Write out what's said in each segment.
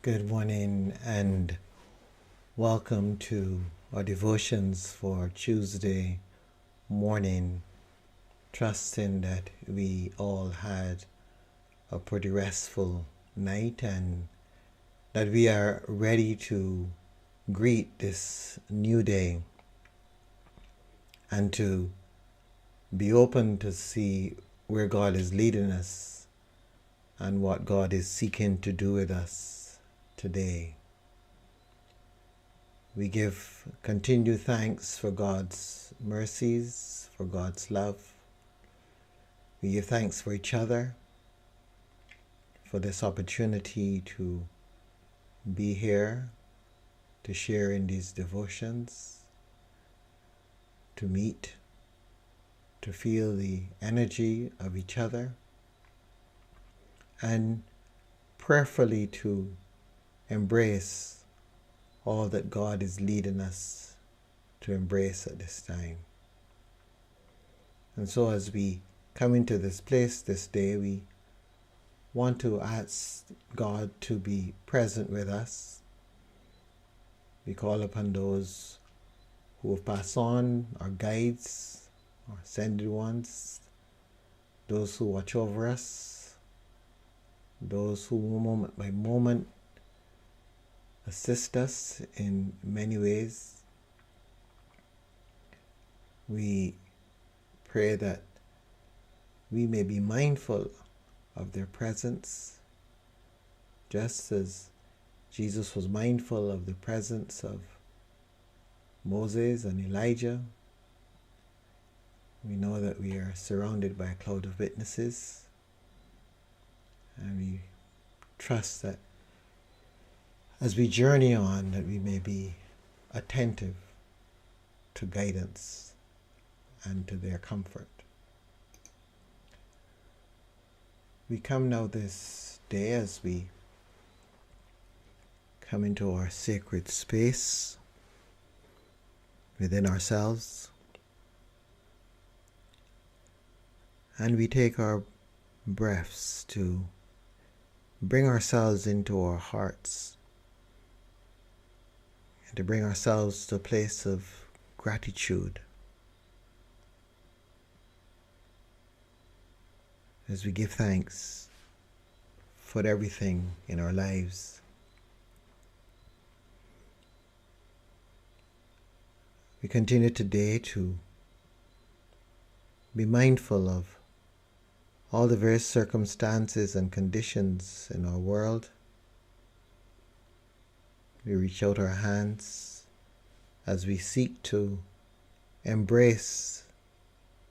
Good morning and welcome to our devotions for Tuesday morning, trusting that we all had a pretty restful night and that we are ready to greet this new day and to be open to see where God is leading us and what God is seeking to do with us today. We give continued thanks for God's mercies, for God's love. We give thanks for each other, for this opportunity to be here, to share in these devotions, to meet, to feel the energy of each other, and prayerfully to embrace all that God is leading us to embrace at this time. And so as we come into this place this day, we want to ask God to be present with us. We call upon those who have passed on, our guides, our ascended ones, those who watch over us, those who moment by moment assist us in many ways. We pray that we may be mindful of their presence, just as Jesus was mindful of the presence of Moses and Elijah. We know that we are surrounded by a cloud of witnesses, and we trust that as we journey on, that we may be attentive to guidance and to their comfort. We come now this day as we come into our sacred space within ourselves, and we take our breaths to bring ourselves into our hearts and to bring ourselves to a place of gratitude as we give thanks for everything in our lives. We continue today to be mindful of all the various circumstances and conditions in our world. We reach out our hands as we seek to embrace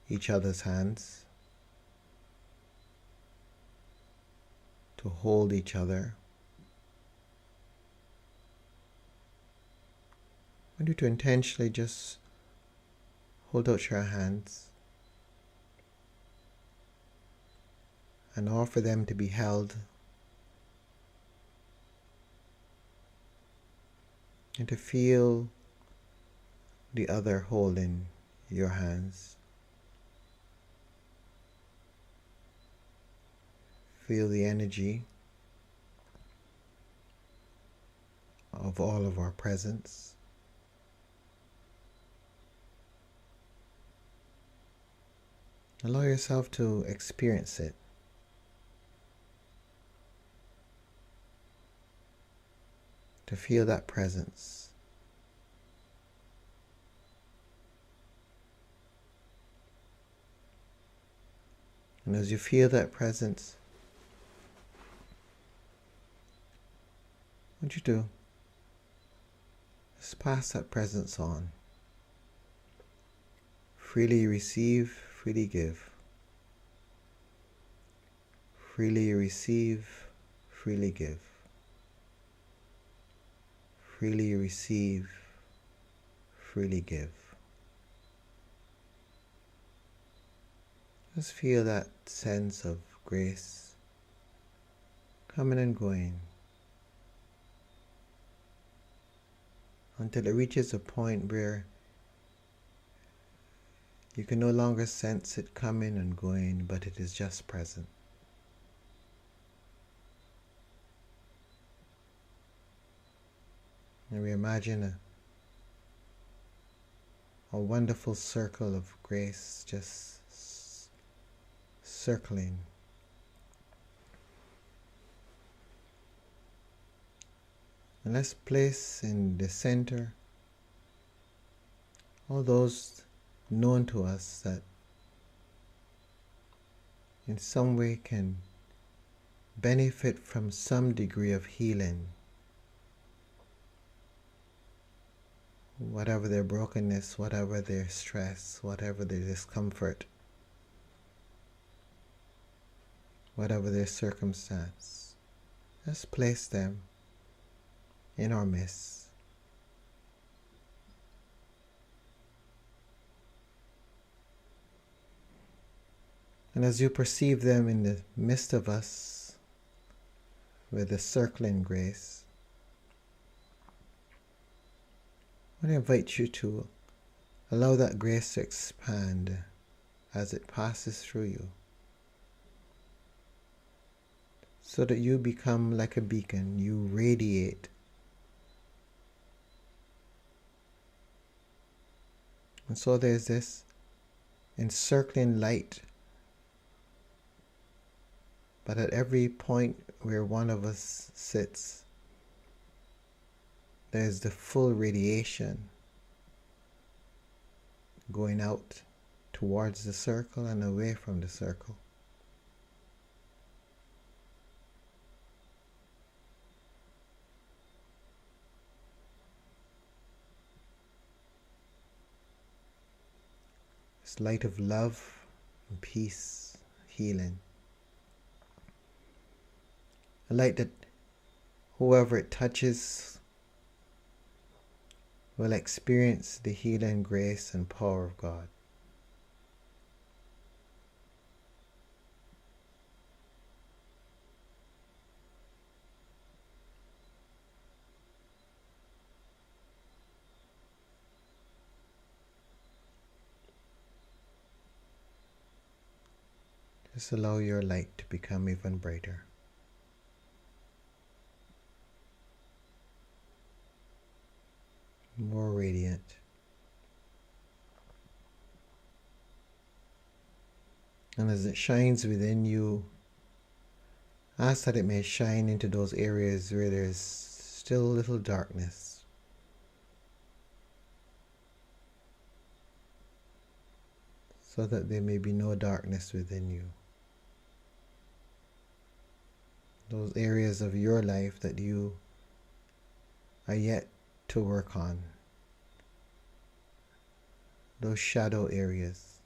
each other's hands, to hold each other. I want you to intentionally just hold out your hands and offer them to be held, and to feel the other holding your hands. Feel the energy of all of our presence. Allow yourself to experience it. To feel that presence. And as you feel that presence, I want you to just pass that presence on. Freely receive, freely give. Freely receive, freely give. Freely receive, freely give. Just feel that sense of grace coming and going until it reaches a point where you can no longer sense it coming and going, but it is just present. And we imagine a wonderful circle of grace just circling. And let's place in the center all those known to us that in some way can benefit from some degree of healing. Whatever their brokenness, whatever their stress, whatever their discomfort, whatever their circumstance, let's place them in our midst. And as you perceive them in the midst of us with the circling grace, I want to invite you to allow that grace to expand as it passes through you, so that you become like a beacon, you radiate. And so there's this encircling light, but at every point where one of us sits, there's the full radiation going out towards the circle and away from the circle. This light of love and peace, healing. A light that whoever it touches will experience the healing grace and power of God. Just allow your light to become even brighter. More radiant. And as it shines within you, Ask that it may shine into those areas where there's still little darkness. So that there may be no darkness within you. Those areas of your life that you are yet to work on. Those shadow areas.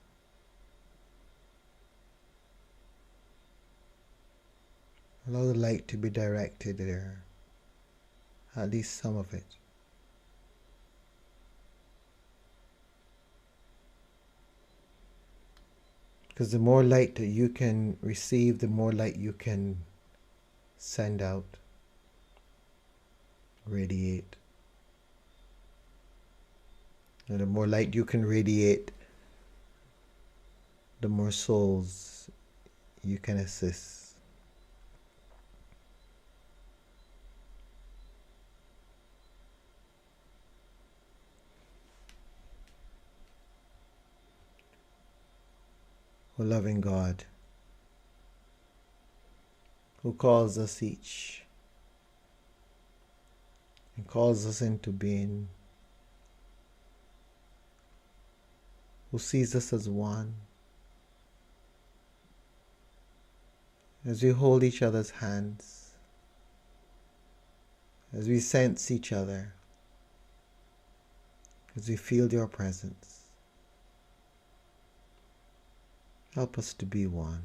Allow the light to be directed there. At least some of it. Because the more light that you can receive, the more light you can send out, radiate. And the more light you can radiate, the more souls you can assist. O loving God, who calls us each and calls us into being, who sees us as one, as we hold each other's hands, as we sense each other, as we feel your presence. Help us to be one.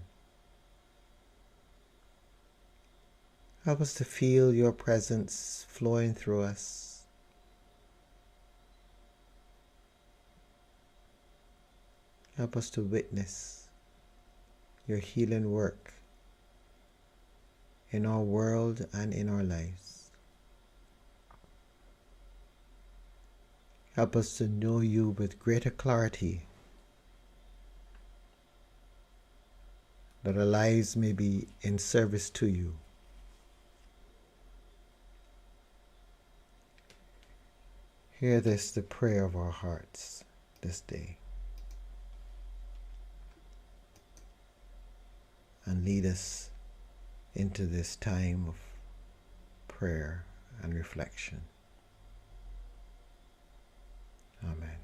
Help us to feel your presence flowing through us. Help us to witness your healing work in our world and in our lives. Help us to know you with greater clarity, that our lives may be in service to you. Hear this, the prayer of our hearts this day, and lead us into this time of prayer and reflection. Amen.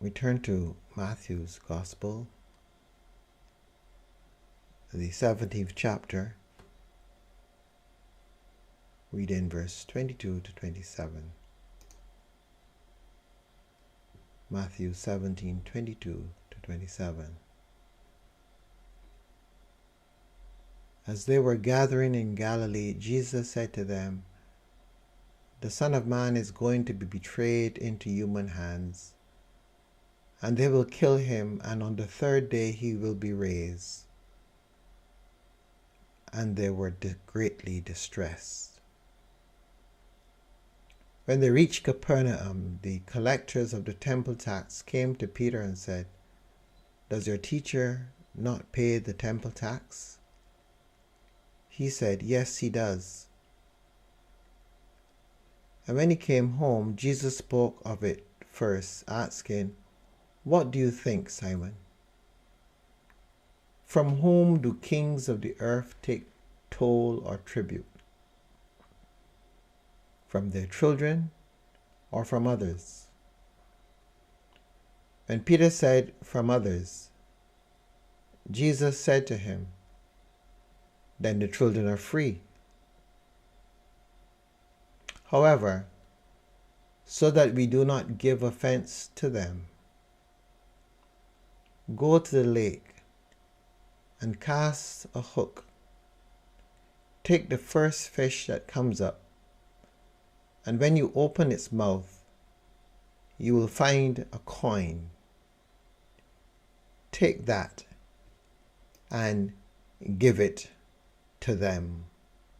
We turn to Matthew's Gospel, the 17th chapter, read in verse 22 to 27. Matthew 17:22 to 27. As they were gathering in Galilee, Jesus said to them, "The Son of Man is going to be betrayed into human hands, and they will kill him, and on the third day he will be raised." And they were greatly distressed. When they reached Capernaum, the collectors of the temple tax came to Peter and said, "Does your teacher not pay the temple tax?" He said, "Yes, he does." And when he came home, Jesus spoke of it first, asking, "What do you think, Simon? From whom do kings of the earth take toll or tribute? From their children or from others?" When Peter said, "From others," Jesus said to him, "Then the children are free. However, so that we do not give offense to them, go to the lake and cast a hook. Take the first fish that comes up, and when you open its mouth, you will find a coin. Take that and give it to them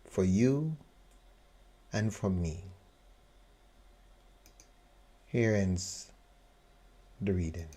for you and for me." Here ends the reading.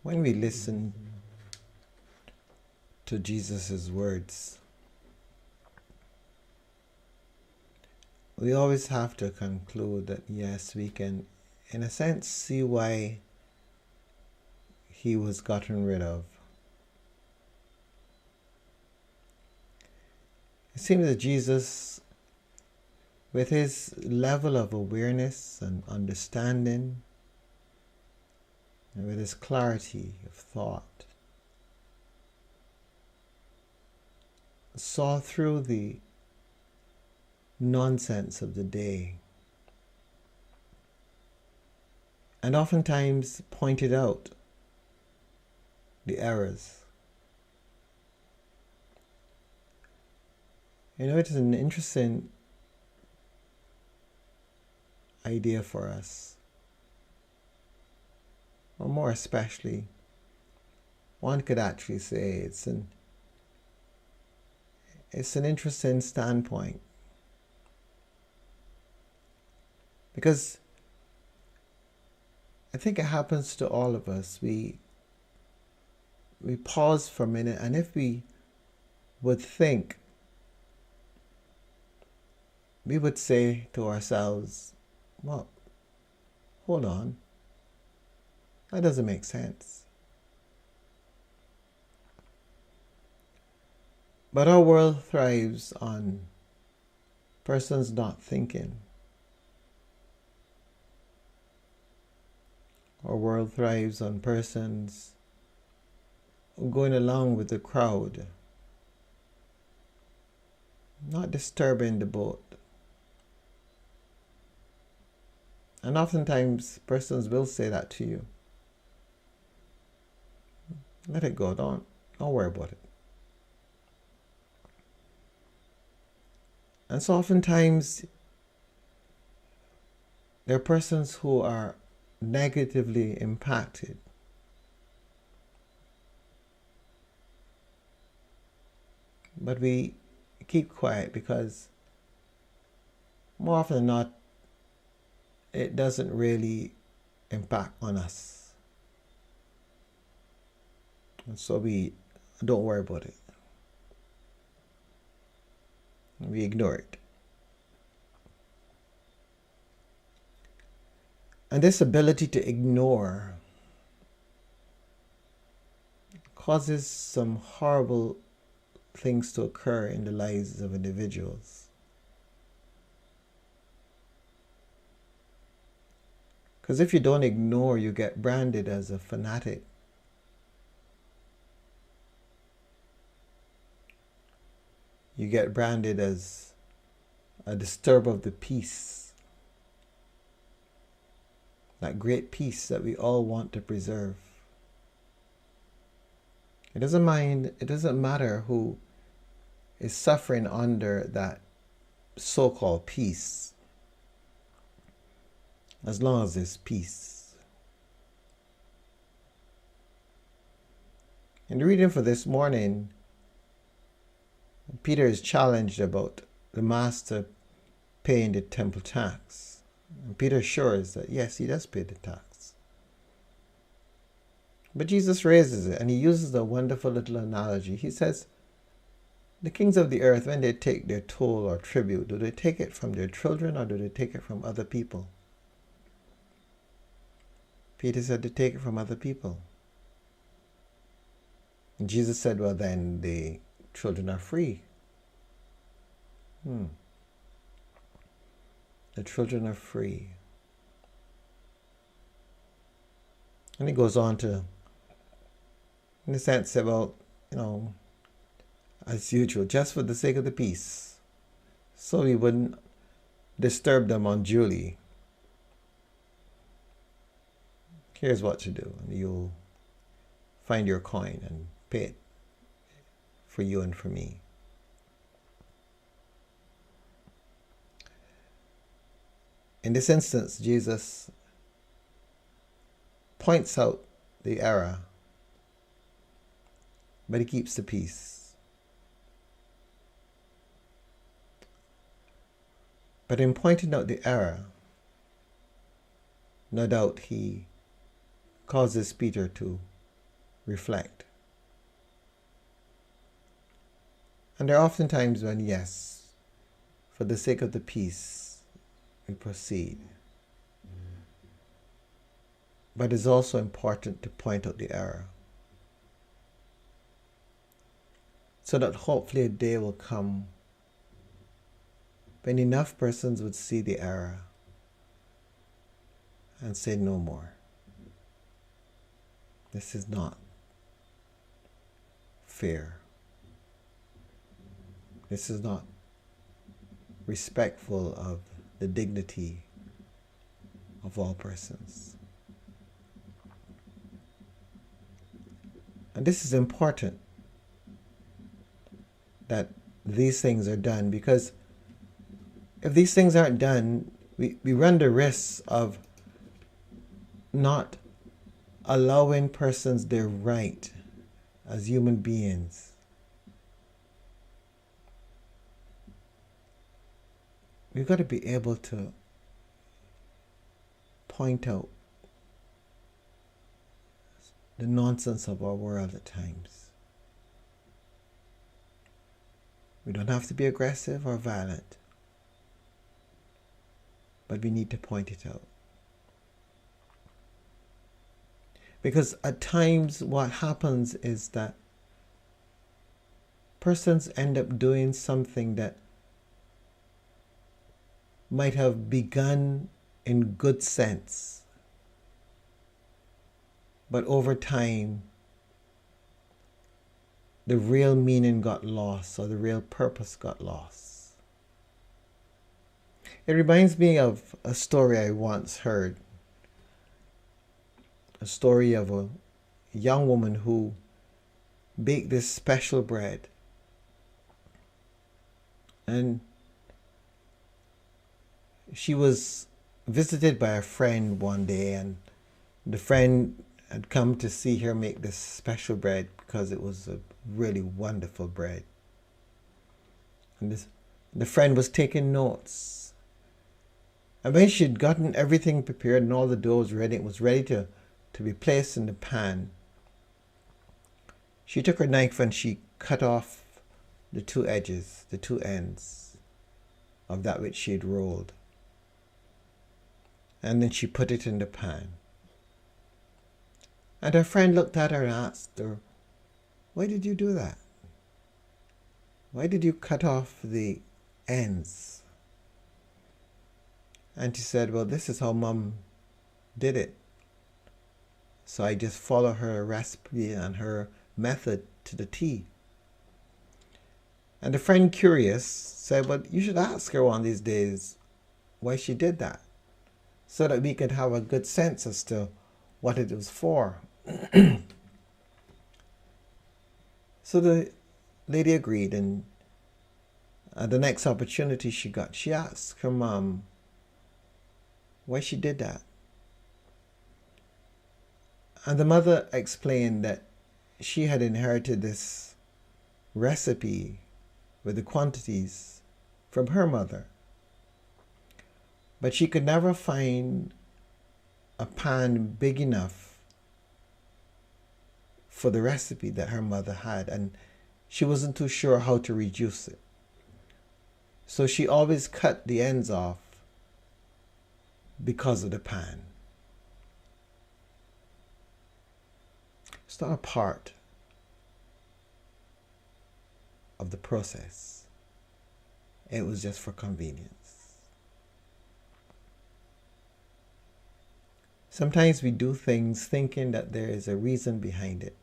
When we listen to Jesus' words, we always have to conclude that yes, we can, in a sense, see why he was gotten rid of. It seems that Jesus, with his level of awareness and understanding, and with his clarity of thought, saw through the nonsense of the day and oftentimes pointed out the errors. You know, it is an interesting idea for us, or more especially, one could actually say it's an interesting standpoint, because I think it happens to all of us. We pause for a minute, and if we would think, we would say to ourselves, well, hold on, that doesn't make sense. But our world thrives on persons not thinking. Our world thrives on persons going along with the crowd, not disturbing the boat. And oftentimes persons will say that to you. Let it go, don't worry about it. And so oftentimes there are persons who are negatively impacted. But we keep quiet because more often than not, it doesn't really impact on us. And so we don't worry about it. We ignore it. And this ability to ignore causes some horrible things to occur in the lives of individuals. Because if you don't ignore, you get branded as a fanatic. You get branded as a disturber of the peace. That great peace that we all want to preserve. It doesn't matter who is suffering under that so-called peace, as long as there's peace. In the reading for this morning, Peter is challenged about the master paying the temple tax. And Peter assures that yes, he does pay the tax. But Jesus raises it, and he uses a wonderful little analogy. He says, the kings of the earth, when they take their toll or tribute, do they take it from their children or do they take it from other people? Peter said they take it from other people. And Jesus said, well, then the children are free. The children are free. And he goes on to, in a sense, about, as usual, just for the sake of the peace, so we wouldn't disturb them unduly. Here's what to do, and you'll find your coin and pay it for you and for me. In this instance, Jesus points out the error, but he keeps the peace. But in pointing out the error, no doubt he causes Peter to reflect. And there are often times when, yes, for the sake of the peace, we proceed. But it's also important to point out the error, so that hopefully a day will come when enough persons would see the error and say no more. This is not fair. This is not respectful of the dignity of all persons. And this is important that these things are done, because if these things aren't done, we run the risk of not allowing persons their right as human beings. We've got to be able to point out the nonsense of our world at times. We don't have to be aggressive or violent, but we need to point it out. Because at times what happens is that persons end up doing something that might have begun in good sense, but over time the real meaning got lost, or the real purpose got lost. It reminds me of a story I once heard. A story of a young woman who baked this special bread. And she was visited by a friend one day, and the friend had come to see her make this special bread because it was a really wonderful bread. And the friend was taking notes. And when she'd gotten everything prepared and all the dough was ready, it was ready to be placed in the pan, she took her knife and she cut off the two edges, the two ends of that which she had rolled. And then she put it in the pan. And her friend looked at her and asked her, "Why did you do that? Why did you cut off the ends?" And she said, "Well, this is how Mom did it. So I just follow her recipe and her method to the T." And the friend, curious, said, "Well, you should ask her one of these days why she did that, so that we could have a good sense as to what it was for." So the lady agreed, and at the next opportunity she got, she asked her mom why she did that. And the mother explained that she had inherited this recipe with the quantities from her mother, but she could never find a pan big enough for the recipe that her mother had, and she wasn't too sure how to reduce it. So she always cut the ends off because of the pan. It's not a part of the process. It was just for convenience. Sometimes we do things thinking that there is a reason behind it.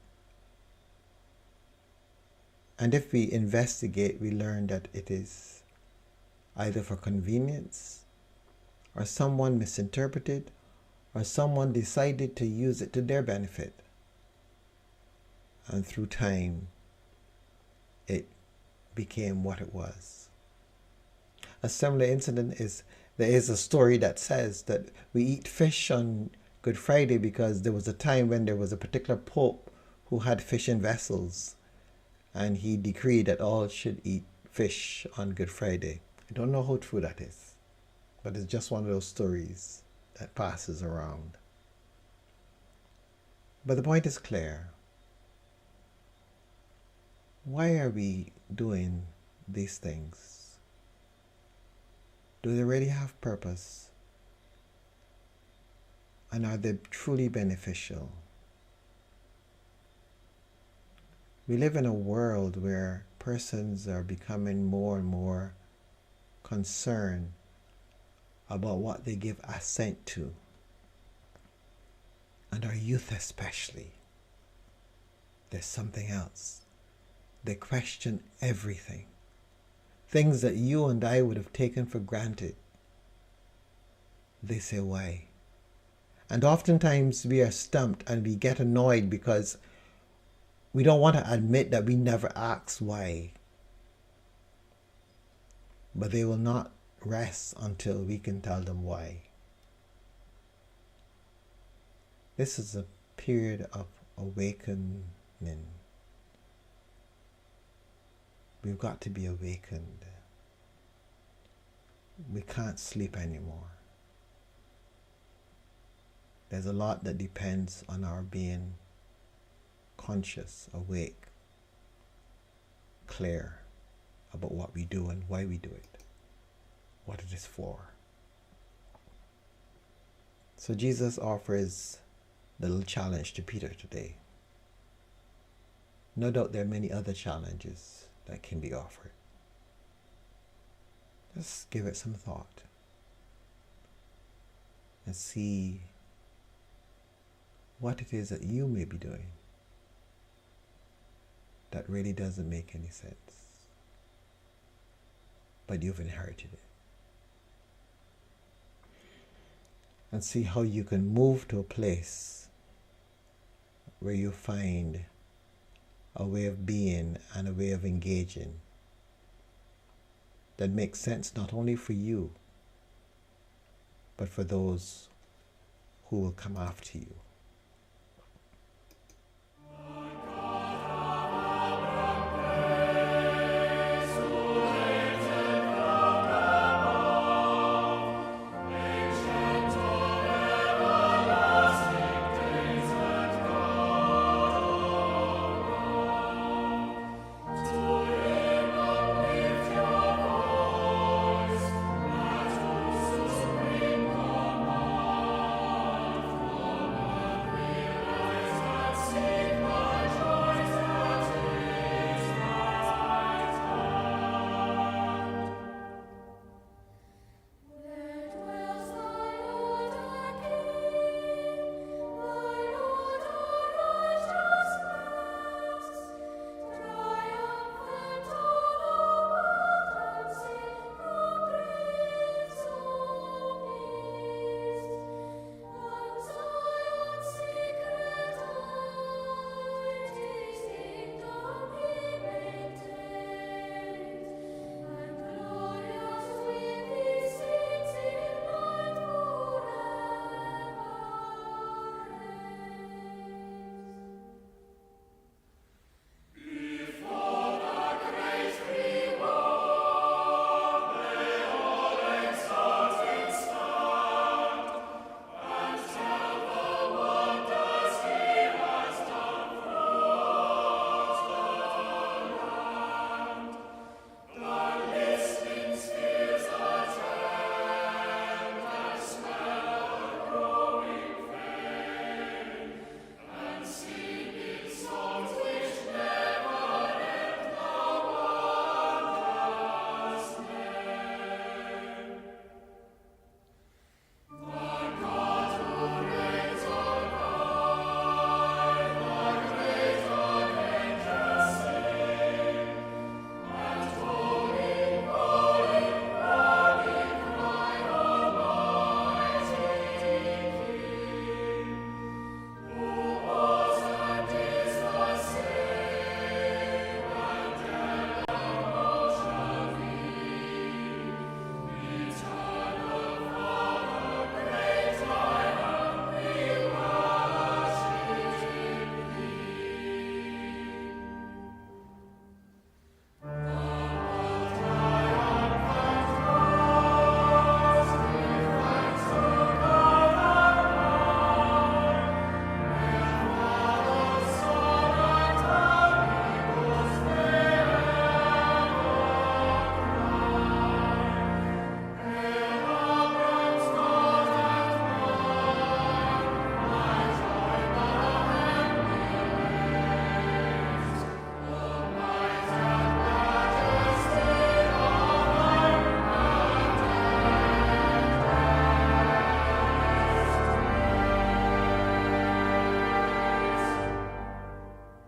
And if we investigate, we learn that it is either for convenience, or someone misinterpreted, or someone decided to use it to their benefit. And through time, it became what it was. A similar incident is, there is a story that says that we eat fish on Good Friday because there was a time when there was a particular pope who had fish in vessels, and he decreed that all should eat fish on Good Friday. I don't know how true that is, but it's just one of those stories that passes around. But the point is clear. Why are we doing these things? Do they really have purpose? And are they truly beneficial? We live in a world where persons are becoming more and more concerned about what they give assent to, and our youth especially. There's something else. They question everything. Things that you and I would have taken for granted. They say, why? And oftentimes we are stumped and we get annoyed because we don't want to admit that we never asked why. But they will not rest until we can tell them why. This is a period of awakening. We've got to be awakened. We can't sleep anymore. There's a lot that depends on our being conscious, awake, clear about what we do and why we do it, what it is for. So Jesus offers the little challenge to Peter today. No doubt there are many other challenges that can be offered. Just give it some thought and see what it is that you may be doing that really doesn't make any sense, but you've inherited it. And see how you can move to a place where you find a way of being and a way of engaging that makes sense not only for you, but for those who will come after you.